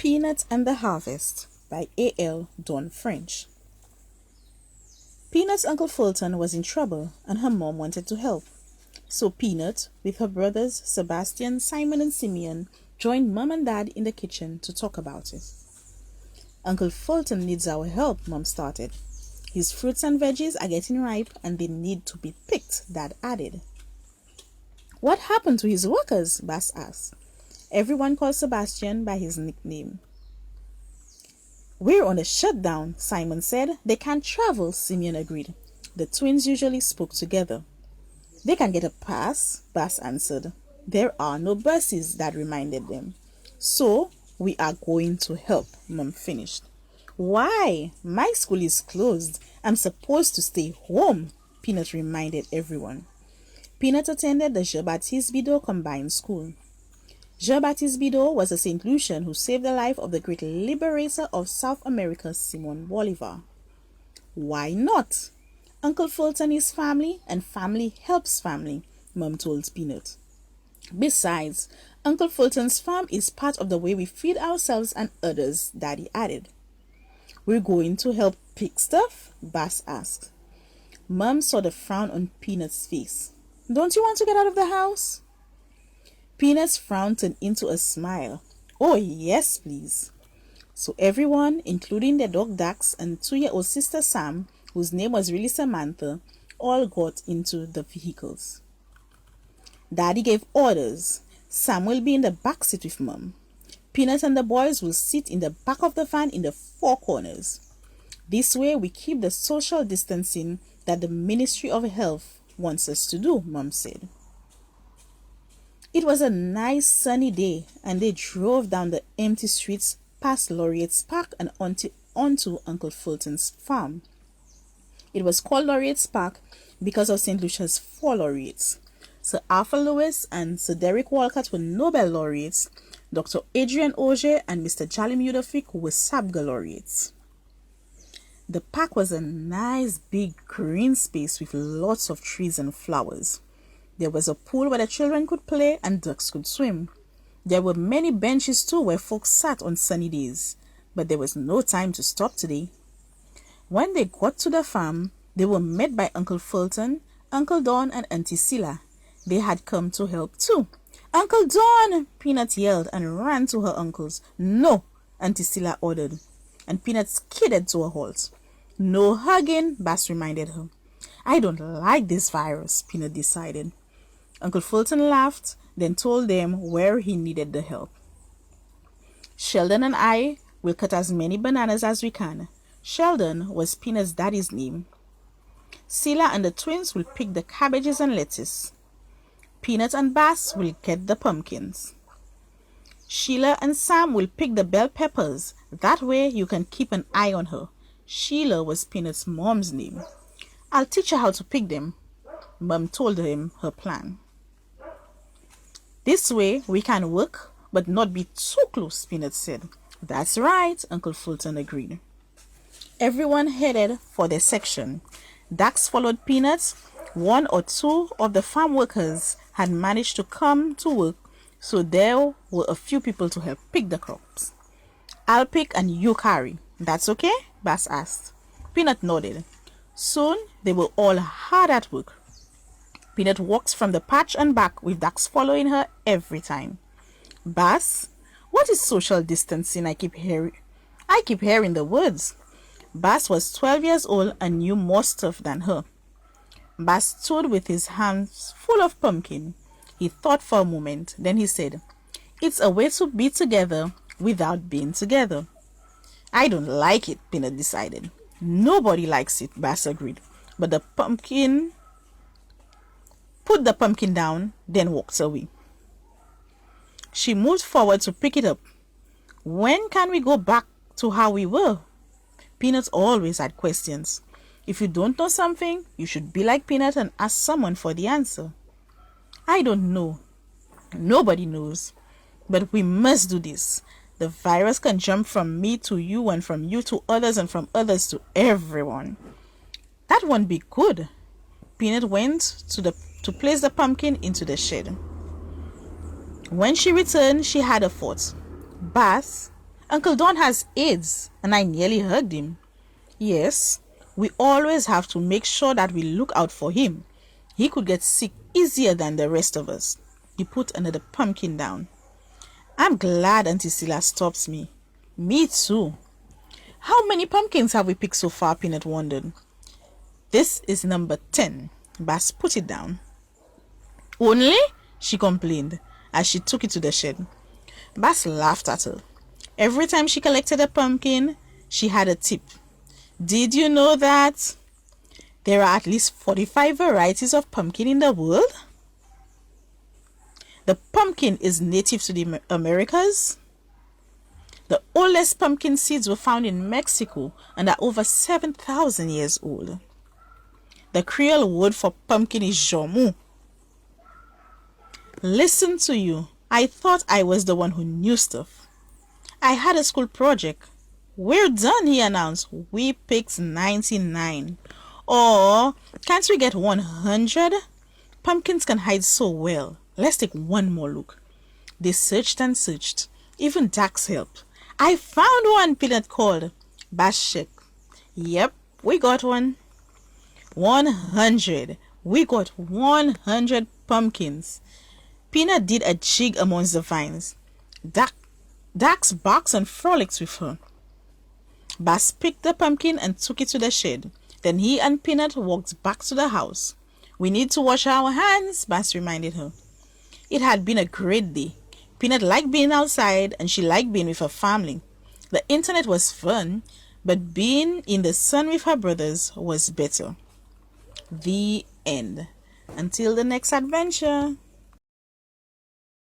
Peanut and the Harvest by A.L. Dawn French. Peanut's Uncle Fulton was in trouble and her mom wanted to help. So Peanut, with her brothers Sebastian, Simon and Simeon, joined Mom and Dad in the kitchen to talk about it. Uncle Fulton needs our help, Mom started. His fruits and veggies are getting ripe and they need to be picked, Dad added. What happened to his workers? Bas asked. Everyone called Sebastian by his nickname. We're on a shutdown, Simon said. They can't travel, Simeon agreed. The twins usually spoke together. They can get a pass, Bas answered. There are no buses, Dad reminded them. So, we are going to help, Mom finished. Why? My school is closed. I'm supposed to stay home, Peanut reminded everyone. Peanut attended the Jean-Baptiste Bidot Combined School. Jean-Baptiste Bidot was a St. Lucian who saved the life of the great liberator of South America, Simon Bolivar. Why not? Uncle Fulton is family, and family helps family, Mom told Peanut. Besides, Uncle Fulton's farm is part of the way we feed ourselves and others, Daddy added. We're going to help pick stuff? Bas asked. Mom saw the frown on Peanut's face. Don't you want to get out of the house? Peanut's frown turned into a smile. Oh, yes, please. So everyone, including their dog Dax and 2-year-old sister Sam, whose name was really Samantha, all got into the vehicles. Daddy gave orders. Sam will be in the back seat with Mom. Peanut and the boys will sit in the back of the van in the 4 corners. This way we keep the social distancing that the Ministry of Health wants us to do, Mom said. It was a nice sunny day and they drove down the empty streets past Laureate's Park and onto Uncle Fulton's farm. It was called Laureate's Park because of St. Lucia's 4 laureates. Sir Arthur Lewis and Sir Derek Walcott were Nobel laureates. Dr. Adrian Auger and Mr. Jalim Udafik were SABGA laureates. The park was a nice big green space with lots of trees and flowers. There was a pool where the children could play and ducks could swim. There were many benches too where folks sat on sunny days, but there was no time to stop today. When they got to the farm, they were met by Uncle Fulton, Uncle Don and Auntie Sila. They had come to help too. Uncle Don! Peanut yelled and ran to her uncles. No, Auntie Sila ordered, and Peanut skidded to a halt. No hugging, Bas reminded her. I don't like this virus, Peanut decided. Uncle Fulton laughed, then told them where he needed the help. Sheldon and I will cut as many bananas as we can. Sheldon was Peanut's daddy's name. Sila and the twins will pick the cabbages and lettuce. Peanut and Bas will get the pumpkins. Sheila and Sam will pick the bell peppers. That way you can keep an eye on her. Sheila was Peanut's mom's name. I'll teach her how to pick them. Mom told him her plan. This way we can work but not be too close, Peanut said. That's right, Uncle Fulton agreed. Everyone headed for their section. Dax followed Peanut. 1 or 2 of the farm workers had managed to come to work, so there were a few people to help pick the crops. I'll pick and you carry. That's okay? Bas asked. Peanut nodded. Soon they were all hard at work. Peanut walked from the patch and back with Dax following her every time. Bas, what is social distancing? I keep hearing the words. Bas was 12 years old and knew more stuff than her. Bas stood with his hands full of pumpkin. He thought for a moment. Then he said, it's a way to be together without being together. I don't like it, Peanut decided. Nobody likes it, Bas agreed. But put the pumpkin down, then walked away. She moved forward to pick it up. When can we go back to how we were? Peanut always had questions. If you don't know something, you should be like Peanut and ask someone for the answer. I don't know. Nobody knows. But we must do this. The virus can jump from me to you and from you to others and from others to everyone. That won't be good. Peanut went to place the pumpkin into the shed. When she returned, she had a thought. Bas, Uncle Don has AIDS, and I nearly hugged him. Yes, we always have to make sure that we look out for him. He could get sick easier than the rest of us. He put another pumpkin down. I'm glad Auntie Silla stops me. Me too. How many pumpkins have we picked so far? Peanut wondered. This is number 10. Bas put it down. Only? She complained as she took it to the shed. Bas laughed at her. Every time she collected a pumpkin, she had a tip. Did you know that there are at least 45 varieties of pumpkin in the world? The pumpkin is native to the Americas. The oldest pumpkin seeds were found in Mexico and are over 7,000 years old. The Creole word for pumpkin is jomu. Listen to you. I thought I was the one who knew stuff. I had a school project. We're done, he announced. We picked 99. Or can't we get 100? Pumpkins can hide so well. Let's take one more look. They searched and searched. Even Dax helped. I found one, Peanut called. Bas checked. Yep, we got one. 100. We got 100 pumpkins. Peanut did a jig amongst the vines. Dax barks and frolics with her. Bas picked the pumpkin and took it to the shed. Then he and Peanut walked back to the house. We need to wash our hands, Bas reminded her. It had been a great day. Peanut liked being outside and she liked being with her family. The internet was fun, but being in the sun with her brothers was better. The end. Until the next adventure.